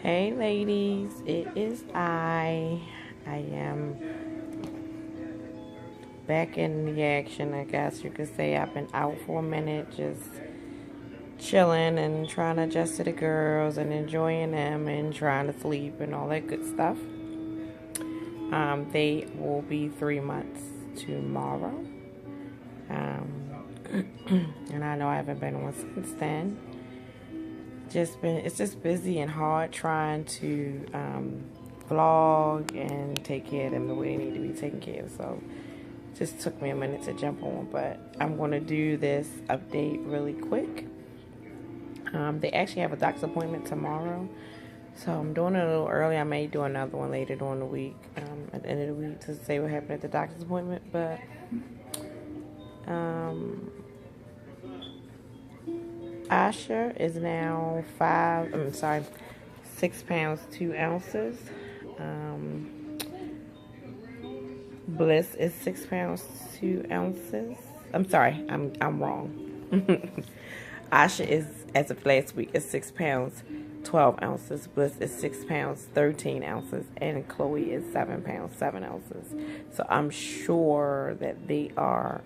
Hey ladies, it is I am back in the action, I guess you could say. I've been out for a minute, just chilling and trying to adjust to the girls and enjoying them and trying to sleep and all that good stuff. They will be 3 months tomorrow. And I know I haven't been on since then. It's just busy and hard trying to vlog and take care of them the way they need to be taken care of. So it just took me a minute to jump on, but I'm going to do this update really quick. They actually have a doctor's appointment tomorrow, so I'm doing it a little early. I may do another one later during the week, at the end of the week, to say what happened at the doctor's appointment. But Asha is now 6 pounds 2 ounces. Bliss is 6 pounds 2 ounces. I'm sorry, I'm wrong. Asha is, as of last week, is 6 pounds 12 ounces. Bliss is 6 pounds 13 ounces, and Chloe is 7 pounds 7 ounces. So I'm sure that they are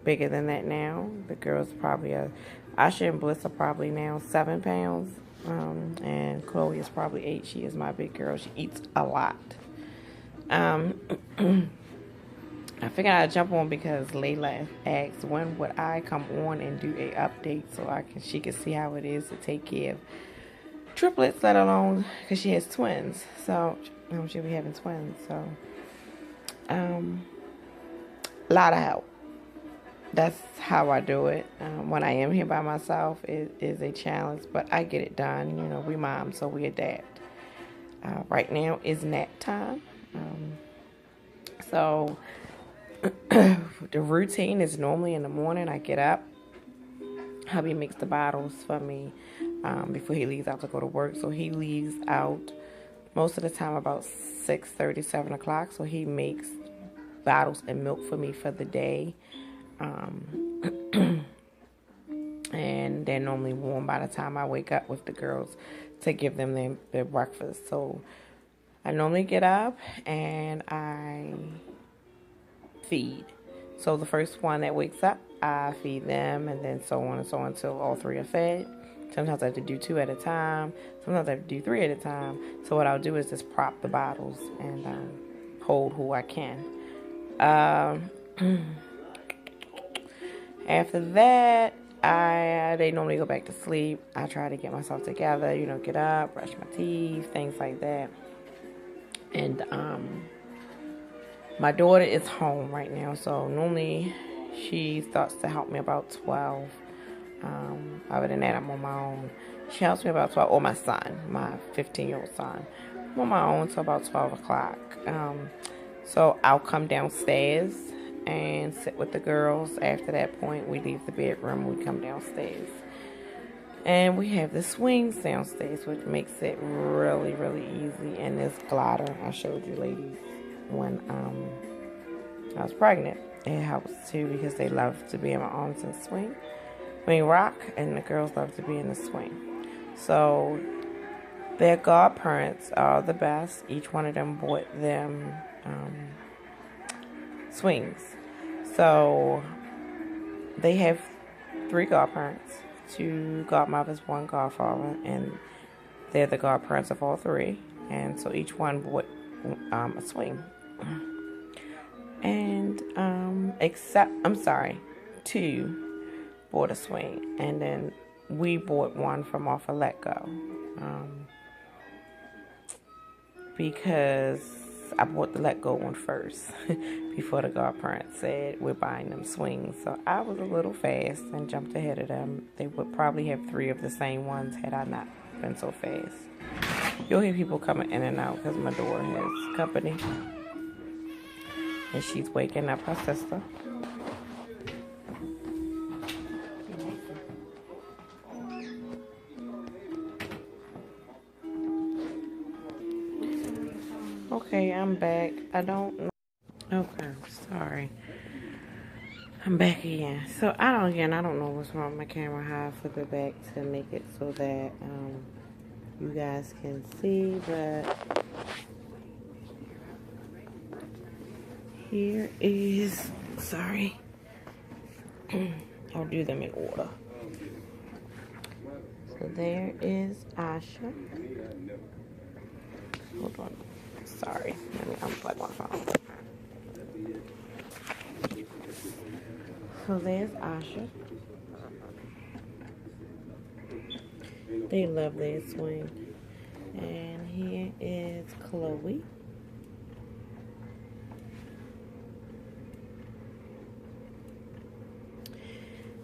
bigger than that now. The girls probably are. Asha and Bliss are probably now 7 pounds, and Chloe is probably 8. She is my big girl. She eats a lot. I figured I'd jump on because Layla asked when would I come on and do a update so she could see how it is to take care of triplets, let alone because she has twins. So she'll be having twins. So a lot of help. That's how I do it. When I am here by myself, it is a challenge, but I get it done. You know, we moms, so we adapt. Right now is nap time. So the routine is normally in the morning. I get up. Hubby makes the bottles for me before he leaves out to go to work. So he leaves out most of the time about 6:30, 7 o'clock. So he makes bottles and milk for me for the day. And they're normally warm by the time I wake up with the girls to give them their breakfast. So I normally get up and I feed. So the first one that wakes up, I feed them, and then so on and so on until all three are fed. Sometimes I have to do 2 at a time. Sometimes I have to do 3 at a time. So what I'll do is just prop the bottles and hold who I can. After that, they normally go back to sleep. I try to get myself together, get up, brush my teeth, things like that. And my daughter is home right now, so normally she starts to help me about 12. Other than that, I'm on my own. She helps me about 12, or my son, my 15-year-old son. I'm on my own till about 12 o'clock. So I'll come downstairs and sit with the girls. After that point, we leave the bedroom, we come downstairs. And we have the swings downstairs, which makes it really, really easy. And this glider I showed you ladies when I was pregnant. It helps too because they love to be in my arms and swing. Rock, and the girls love to be in the swing. So their godparents are the best. Each one of them bought them swings. So they have 3 godparents, 2 godmothers, 1 godfather, and they're the godparents of all 3. And so each one bought a swing. And 2 bought a swing, and then we bought one from off of Let Go, because I bought the Let Go one first before the godparents said we're buying them swings. So I was a little fast and jumped ahead of them. They would probably have 3 of the same ones had I not been so fast. You'll hear people coming in and out because my door has company, and she's waking up her sister. Okay, I'm back. I don't know. Okay, sorry. I'm back again. So I don't know what's wrong with my camera, how I flip it back to make it so that you guys can see, but here is, sorry, I'll do them in order. So there is Asha. Hold on. Sorry. Let me unplug my phone. So there's Asha. They love their swing. And here is Chloe.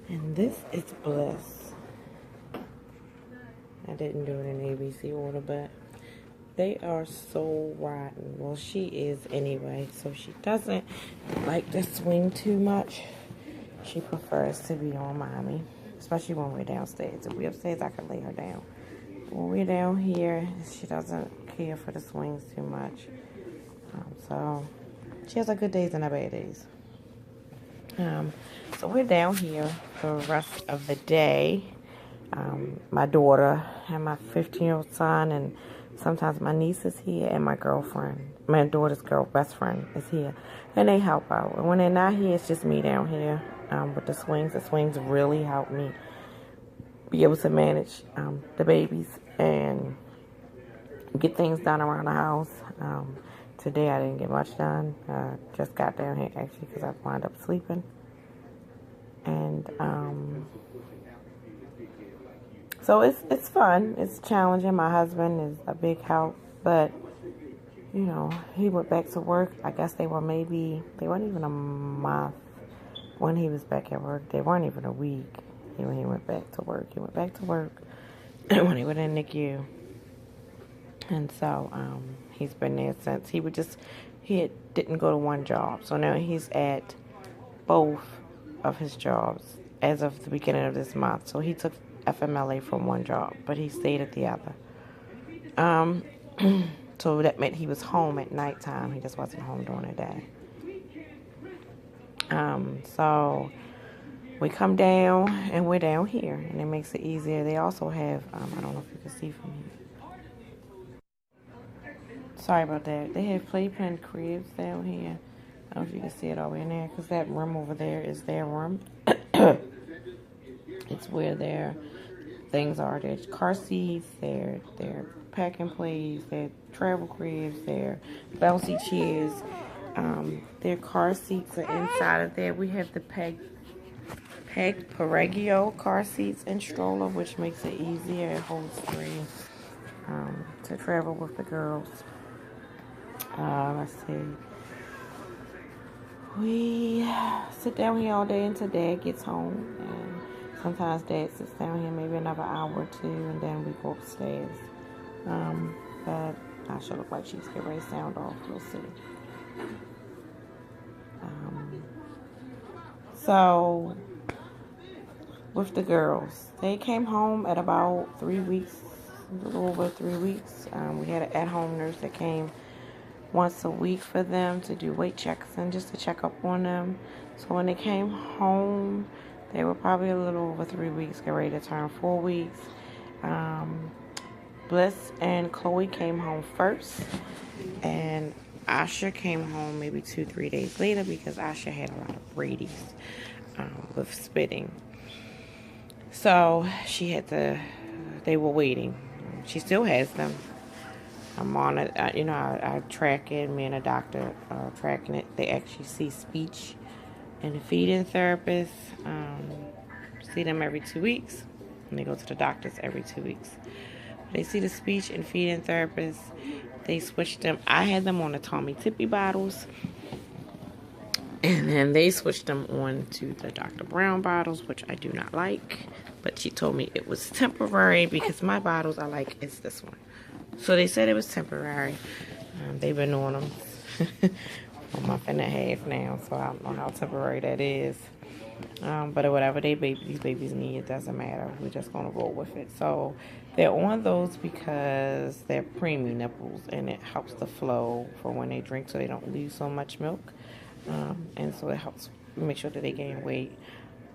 And this is Bliss. I didn't do it in ABC order, but they are so rotten. Well, she is anyway, so she doesn't like to swing too much. She prefers to be on mommy, especially when we're downstairs. If we're upstairs, I can lay her down. When we're down here, she doesn't care for the swings too much. So she has her good days and her bad days. So we're down here for the rest of the day. My daughter and my 15-year-old son, and sometimes my niece is here, and my girlfriend, my daughter's best friend is here, and they help out. And when they're not here, it's just me down here with the swings. The swings really help me be able to manage the babies and get things done around the house. Today I didn't get much done. Just got down here actually because I wound up sleeping. And so it's fun. It's challenging. My husband is a big help, but you know, he went back to work. I guess they weren't even a month when he was back at work. They weren't even a week when he went back to work. He went back to work when he went in NICU. And so he's been there since. He didn't go to one job. So now he's at both of his jobs as of the beginning of this month. So he took FMLA from one job, but he stayed at the other. So that meant he was home at nighttime. He just wasn't home during the day. So we come down, and we're down here, and it makes it easier. They also have, I don't know if you can see from here. Sorry about that. They have playpen cribs down here. I don't know if you can see it all the way in there, because that room over there is their room. It's where their things are. Their car seats, their pack and plays, their travel cribs, their bouncy chairs. Their car seats are inside of there. We have the Peg Peregio car seats and stroller, which makes it easier. It holds three to travel with the girls. Let's see. We sit down here all day until Dad gets home, and sometimes Dad sits down here maybe another hour or two, and then we go upstairs. But I should look like she's getting ready to sound off. We'll see. So with the girls, they came home at about 3 weeks, a little over 3 weeks. We had an at-home nurse that came once a week for them to do weight checks and just to check up on them. So when they came home, they were probably a little over 3 weeks, get ready to turn 4 weeks. Bliss and Chloe came home first, and Asha came home maybe 2-3 days later because Asha had a lot of rabies with spitting. So they were waiting. She still has them. I'm on it. I track it. Me and a doctor are tracking it. They actually see speech and a feeding therapist. See them every 2 weeks. And they go to the doctors every 2 weeks. They see the speech and feeding therapist. They switched them. I had them on the Tommy Tippy bottles. And then they switched them on to the Dr. Brown bottles, which I do not like. But she told me it was temporary because my bottles I like is this one. So they said it was temporary. They've been on them for a month and a half now, so I don't know how temporary that is. But whatever these babies need, it doesn't matter. We're just going to roll with it. So they're on those because they're preemie nipples, and it helps the flow for when they drink so they don't lose so much milk. And so it helps make sure that they gain weight.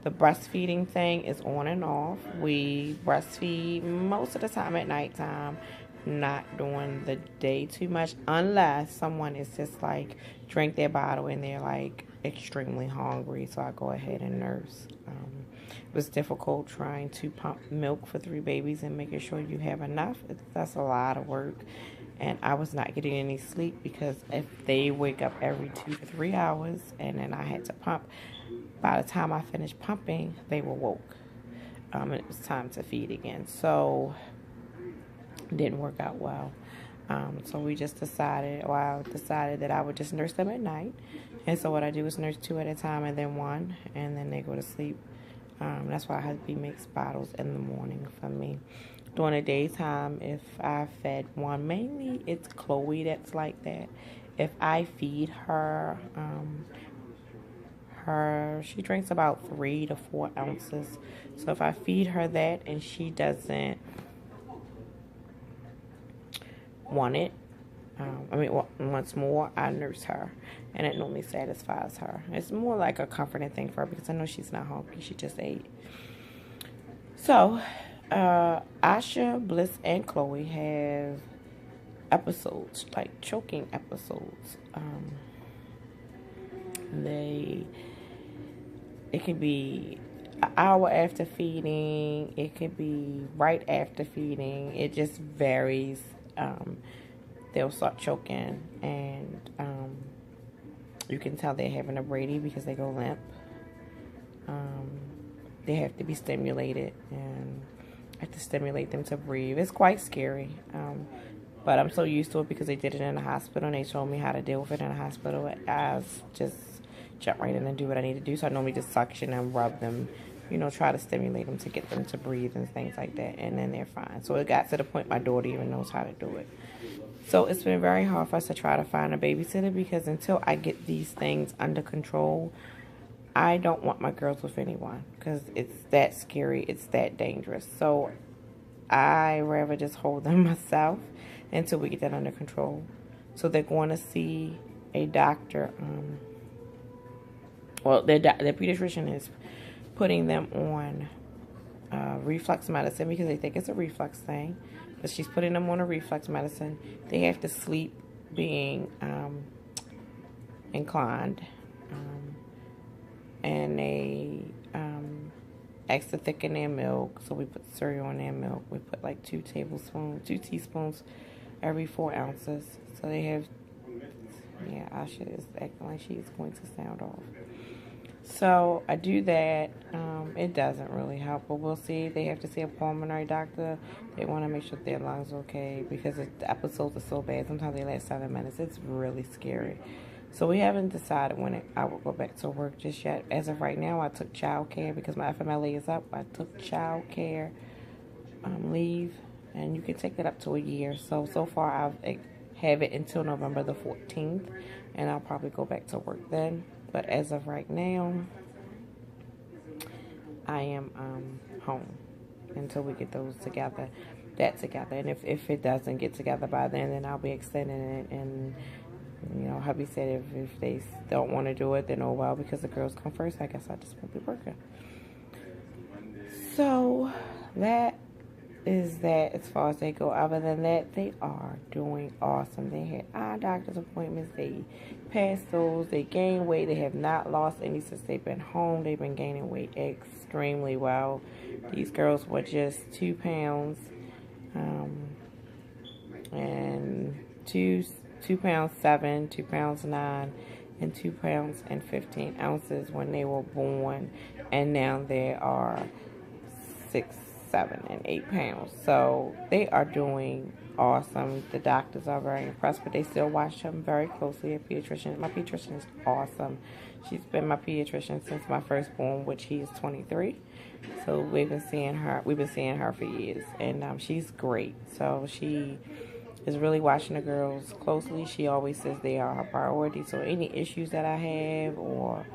The breastfeeding thing is on and off. We breastfeed most of the time at nighttime, not during the day too much, unless someone is just like drink their bottle and they're like extremely hungry. So I go ahead and nurse. It was difficult trying to pump milk for 3 babies and making sure you have enough. That's a lot of work. And I was not getting any sleep because if they wake up every 2 to 3 hours and then I had to pump, by the time I finished pumping, they were woke. And it was time to feed again. So it didn't work out well. So we just decided, or I decided that I would just nurse them at night. And so what I do is nurse 2 at a time and then 1, and then they go to sleep. That's why I have to be mixed bottles in the morning for me. During the daytime, if I fed 1, mainly it's Chloe that's like that. If I feed her, she drinks about 3 to 4 ounces. So if I feed her that and she doesn't want it, once more, I nurse her, and it normally satisfies her. It's more like a comforting thing for her because I know she's not hungry. She just ate. So, Asha, Bliss, and Chloe have episodes, like choking episodes. It can be an hour after feeding. It could be right after feeding. It just varies. They'll start choking, and you can tell they're having a Brady because they go limp. They have to be stimulated, and I have to stimulate them to breathe. It's quite scary, but I'm so used to it because they did it in the hospital, and they showed me how to deal with it in the hospital. I just jump right in and do what I need to do. So I normally just suction and rub them, try to stimulate them to get them to breathe and things like that, and then they're fine. So it got to the point my daughter even knows how to do it. So it's been very hard for us to try to find a babysitter because until I get these things under control, I don't want my girls with anyone because it's that scary, it's that dangerous. So I rather just hold them myself until we get that under control. So they're going to see a doctor. Their pediatrician is putting them on reflux medicine because they think it's a reflux thing. But she's putting them on a reflux medicine. They have to sleep being inclined. And they ask to thicken their milk. So we put cereal in their milk. We put like 2 teaspoons every 4 ounces. So they have, Asha is acting like she is going to sound off. So I do that. It doesn't really help, but we'll see. They have to see a pulmonary doctor. They want to make sure their lungs are okay because the episodes are so bad. Sometimes they last 7 minutes. It's really scary. So we haven't decided when I will go back to work just yet. As of right now, I took child care because my FMLA is up. I took child care leave, and you can take it up to a year. So far I have it until November the 14th, and I'll probably go back to work then. But as of right now, I am home until we get that together. And if it doesn't get together by then I'll be extending it. And hubby said if they don't want to do it, then oh well, because the girls come first, I guess I just won't be working. So that is that as far as they go. Other than that, they are doing awesome. They had eye doctor's appointments. They passed those. They gained weight. They have not lost any since they've been home. They've been gaining weight extremely well. These girls were just 2 pounds and 2 pounds 7, 2 pounds 9, and 2 pounds and 15 ounces when they were born, and now they are 6, 7, and 8 pounds. So they are doing awesome. The doctors are very impressed, but they still watch them very closely. My pediatrician is awesome. She's been my pediatrician since my firstborn, which he is 23. So we've been seeing her for years, and she's great. So she is really watching the girls closely. She always says they are her priority. So any issues that I have, or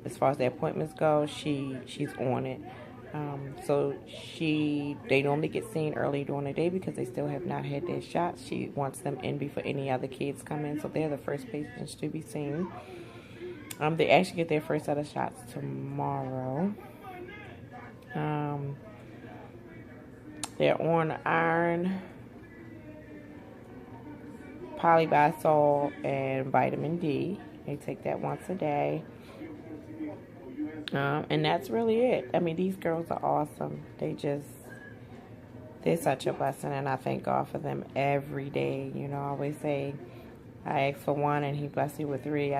as far as the appointments go, she's on it. So they normally get seen early during the day because they still have not had their shots. She wants them in before any other kids come in, so they're the first patients to be seen. They actually get their first set of shots tomorrow. They're on iron, polybisol, and vitamin D. They take that once a day. And that's really it. I mean, these girls are awesome. They're such a blessing, and I thank God for them every day. You know, I always say, I ask for one and he bless you with three.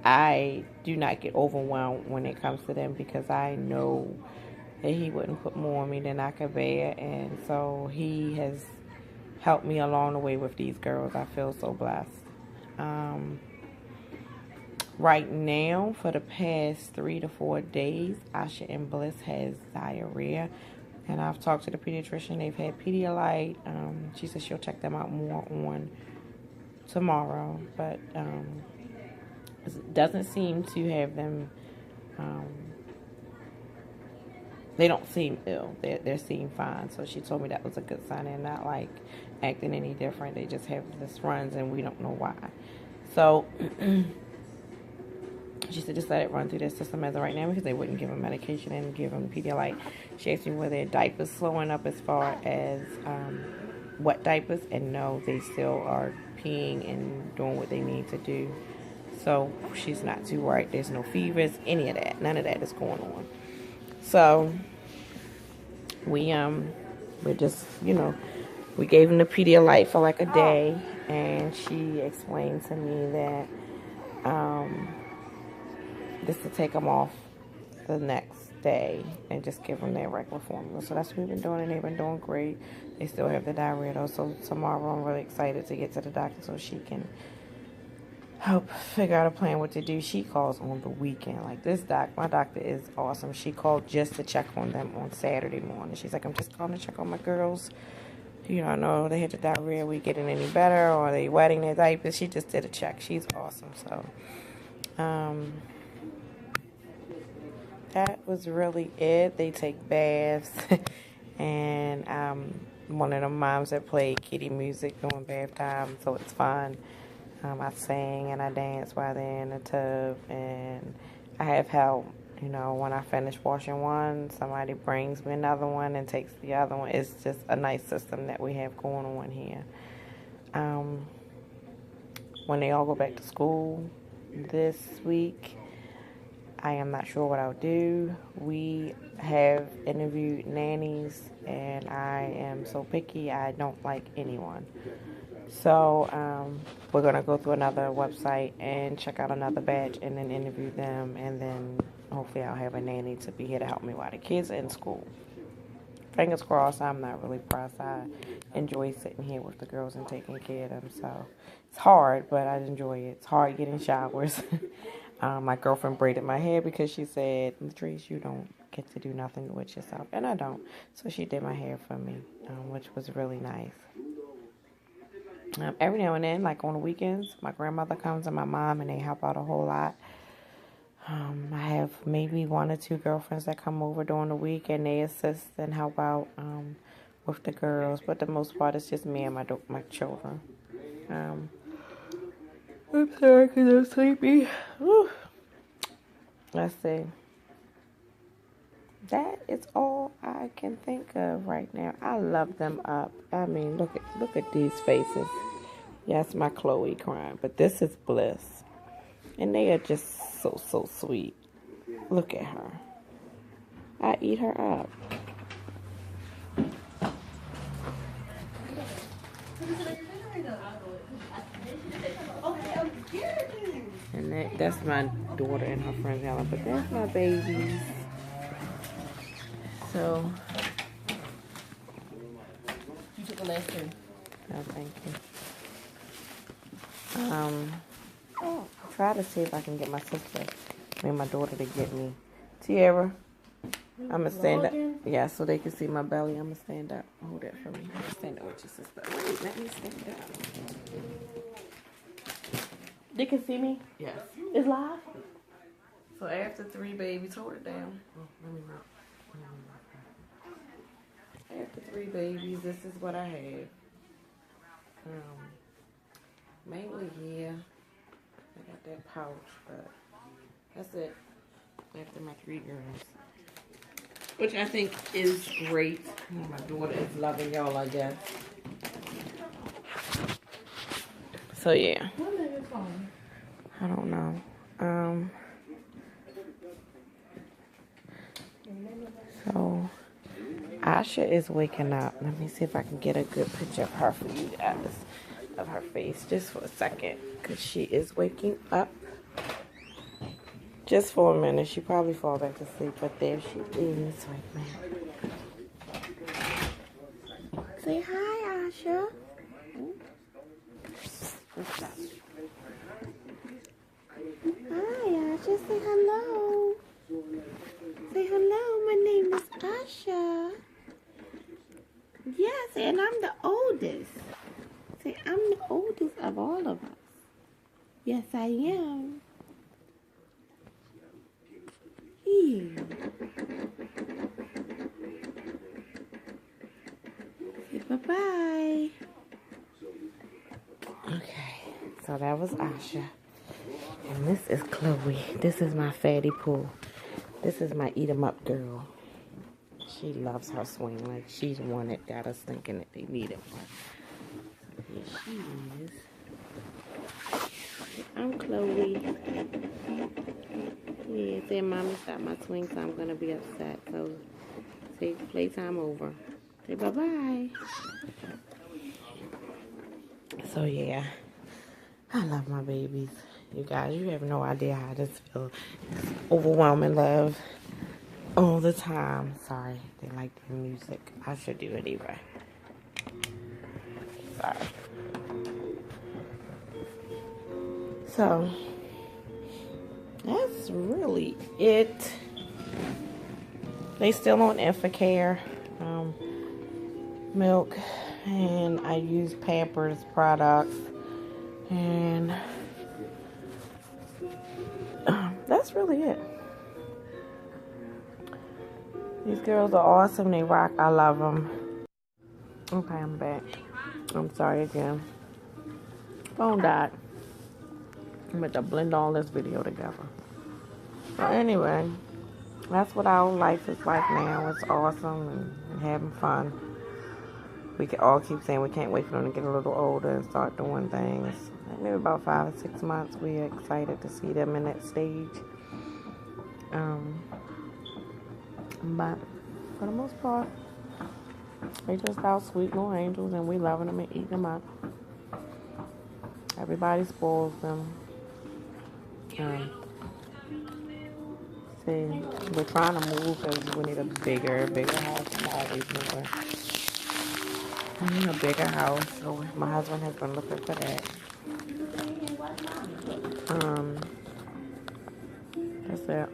I do not get overwhelmed when it comes to them because I know that he wouldn't put more on me than I could bear. And so he has helped me along the way with these girls. I feel so blessed. Right now, for the past 3 to 4 days, Asha and Bliss has diarrhea. And I've talked to the pediatrician. They've had Pedialyte. She said she'll check them out more on tomorrow. But it doesn't seem to have them... they don't seem ill. They're seem fine. So she told me that was a good sign. They're not, like, acting any different. They just have this runs, and we don't know why. So... she said just let it run through their system as of right now because they wouldn't give them medication and give them Pedialyte. She asked me were their diapers slowing up as far as wet diapers, and no, they still are peeing and doing what they need to do. So she's not too worried. There's no fevers, any of that. None of that is going on. So we're just, we gave them the Pedialyte for like a day, and she explained to me that just to take them off the next day and just give them their regular formula. So that's what we've been doing, and they've been doing great. They still have the diarrhea though, so tomorrow I'm really excited to get to the doctor so she can help figure out a plan what to do. She calls on the weekend. Like my doctor is awesome. She called just to check on them on Saturday morning. She's like, I'm just calling to check on my girls. I know they had the diarrhea. We getting any better, or are they wetting their diapers? She just did a check. She's awesome. So, that was really it. They take baths, and one of the moms that played kitty music during bath time, so it's fun. I sing and I dance while they're in the tub, and I have help. When I finish washing one, somebody brings me another one and takes the other one. It's just a nice system that we have going on here. When they all go back to school this week, I am not sure what I'll do. We have interviewed nannies, and I am so picky, I don't like anyone. So we're going to go through another website and check out another batch and then interview them, and then hopefully I'll have a nanny to be here to help me while the kids are in school. Fingers crossed. I'm not really pressed. I enjoy sitting here with the girls and taking care of them. So it's hard, but I enjoy it. It's hard getting showers. My girlfriend braided my hair because she said, Latrice, you don't get to do nothing with yourself. And I don't. So she did my hair for me, which was really nice. Every now and then, like on the weekends, my grandmother comes and my mom, and they help out a whole lot. I have maybe 1 or 2 girlfriends that come over during the week, and they assist and help out with the girls. But the most part, it's just me and my children. I'm sorry because I'm sleepy. Whew. Let's see. That is all I can think of right now. I love them up. I mean, look at these faces. Yes, my Chloe crying, but this is Bliss. And they are just so sweet. Look at her. I eat her up. And that's my daughter and her friend Helen, but that's my babies. So, you took the last 2. No, thank you. Try to see if I can get my sister and my daughter to get me Tiara. I'm gonna stand up. Yeah, so they can see my belly. I'm gonna stand up. Hold that for me. Stand up with your sister. Wait, let me stand up. They can see me? Yes. It's live? So after 3 babies, hold it down. Oh, let me rock. After 3 babies, this is what I have. Mainly here. I got got that pouch, but that's it. After my 3 girls. Which I think is great. My daughter is loving y'all, I guess. So yeah. I don't know. So Asha is waking up. Let me see if I can get a good picture of her for you guys. Of her face just for a second. Because she is waking up. Just for a minute. She probably fall back to sleep. But there she is right now. Say hi, Asha. What's that? Hi, Asha. Say hello. Say hello. My name is Asha. Yes, and I'm the oldest. Say, I'm the oldest of all of us. Yes, I am. Yeah. Say bye-bye. Okay, so that was Asha. And this is Chloe. This is my fatty poo. This is my eat 'em up girl. She loves her swing. Like, she's the one that got us thinking that they need it. Here she is. I'm Chloe. Yeah, said mommy stopped my swing, so I'm gonna be upset. So say playtime over. Say bye-bye. So yeah, I love my babies. You guys, you have no idea how I just feel. It's overwhelming love all the time. Sorry, they like their music. I should do it anyway. Sorry. So that's really it. They still on Efficare, milk, and I use Pampers products, and that's really it. These girls are awesome. They rock. I love them. Okay, I'm back. I'm sorry again. Phone died. I'm going to blend all this video together. So anyway, that's what our life is like now. It's awesome and having fun. We can all keep saying we can't wait for them to get a little older and start doing things. Maybe about 5 or 6 months, we're excited to see them in that stage. But for the most part, they just our sweet little angels, and we loving them and eating them up. Everybody spoils them. See, we're trying to move because we need a bigger house. I'm always moving. I need a bigger house, so my husband has been looking for that. That's it.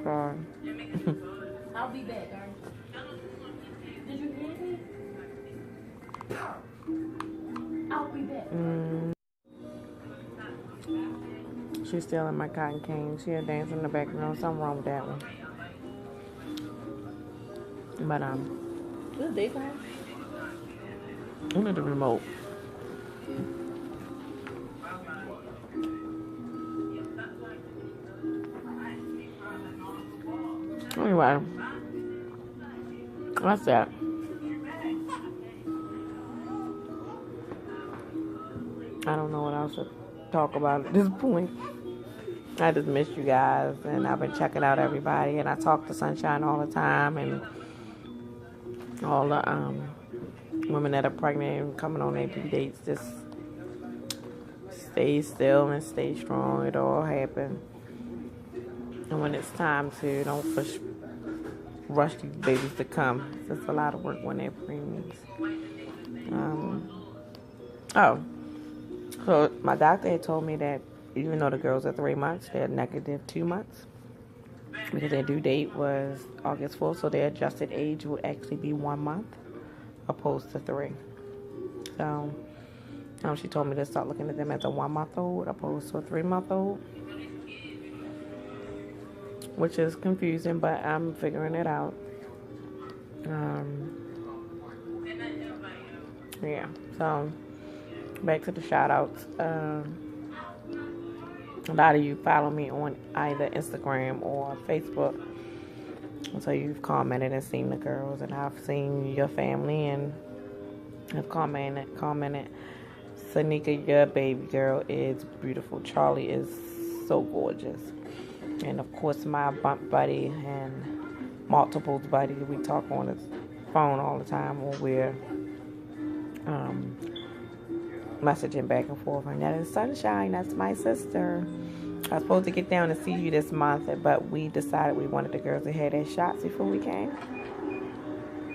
Sorry. I'll be back, alright? Did you hear me? I'll be back. She's still in my cotton cane. She'll dance in the background. Something wrong with that one. But This is daytime? I need the remote. Anyway, that's that. I don't know what else to talk about at this point. I just missed you guys, and I've been checking out everybody, and I talk to Sunshine all the time, and all the women that are pregnant and coming on their due dates. Just stay still and stay strong. It all happen. And when it's time to, don't rush these babies to come. It's just a lot of work when they're preemies. So my doctor had told me that even though the girls are 3 months, they're negative 2 months. Because their due date was August 4th, so their adjusted age would actually be 1 month opposed to 3. So she told me to start looking at them as a 1-month-old opposed to a 3-month-old. Which is confusing, but I'm figuring it out. Yeah, so back to the shout outs. A lot of you follow me on either Instagram or Facebook. So you've commented and seen the girls, and I've seen your family and have commented. Sanika, your baby girl is beautiful. Charlie is so gorgeous. And of course, my bump buddy and multiples buddy, we talk on the phone all the time, or we're messaging back and forth. And that is Sunshine. That's my sister. I was supposed to get down and see you this month, but we decided we wanted the girls to have their shots before we came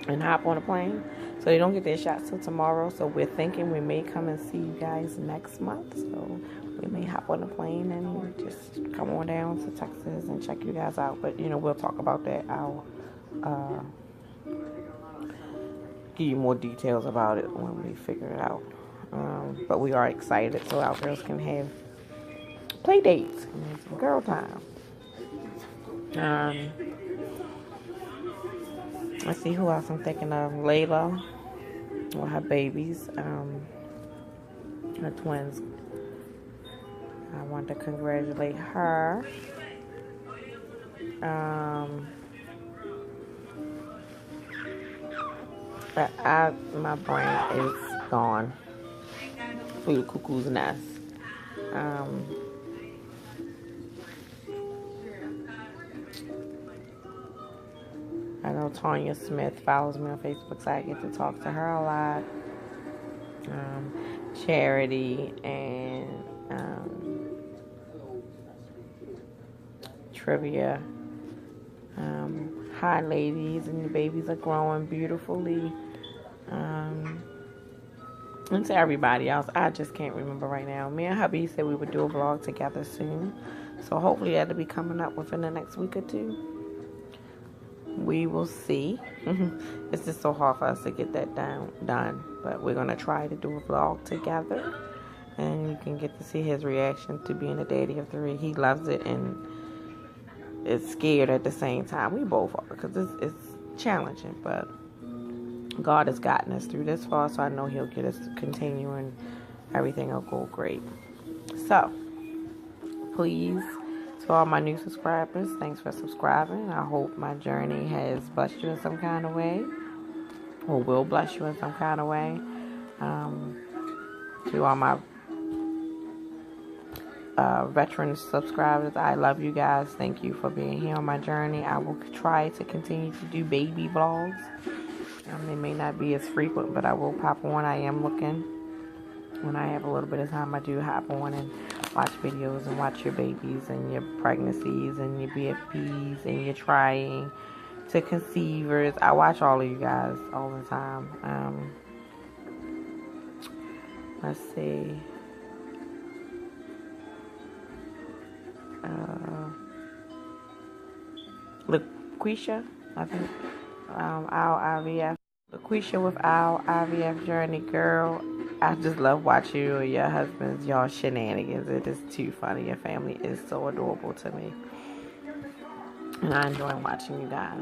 and hop on a plane. So they don't get their shots till tomorrow. So we're thinking we may come and see you guys next month. So we may hop on a plane and just come on down to Texas and check you guys out. But, we'll talk about that. I'll give you more details about it when we figure it out. But we are excited so our girls can have play dates and some girl time. Let's see who else I'm thinking of. Layla, or her babies, her twins. I want to congratulate her. My brain is gone. Through the cuckoo's nest. I know Tanya Smith follows me on Facebook, so I get to talk to her a lot. Charity and Trivia. Hi, ladies, and your babies are growing beautifully. And to everybody else, I just can't remember right now. Me and hubby said we would do a vlog together soon, so hopefully that'll be coming up within the next week or two. We will see. It's just so hard for us to get that done, but we're gonna try to do a vlog together, and you can get to see his reaction to being a daddy of 3. He loves it and is scared at the same time. We both are, because it's challenging, but God has gotten us through this far, so I know He'll get us to continue and everything will go great. So, please, to all my new subscribers, thanks for subscribing. I hope my journey has blessed you in some kind of way, or will bless you in some kind of way. To all my veteran subscribers, I love you guys. Thank you for being here on my journey. I will try to continue to do baby vlogs. They may not be as frequent, but I will pop on. I am looking. When I have a little bit of time, I do hop on and watch videos and watch your babies and your pregnancies and your BFPs and your trying to conceivers. I watch all of you guys all the time. Let's see. LaQuisha, I think. Our IVF. LaQuisha with our IVF journey, girl. I just love watching you and your husband's y'all shenanigans. It is too funny. Your family is so adorable to me, and I enjoy watching you guys.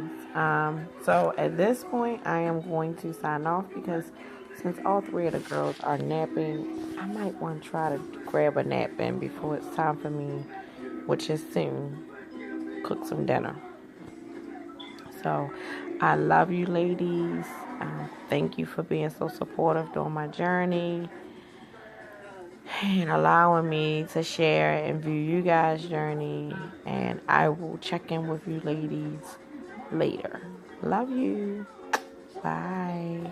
So at this point, I am going to sign off, because since all 3 of the girls are napping, I might want to try to grab a nap in before it's time for me, which is soon, cook some dinner. So I love you, ladies. Thank you for being so supportive during my journey and allowing me to share and view you guys' journey. And I will check in with you ladies later. Love you. Bye.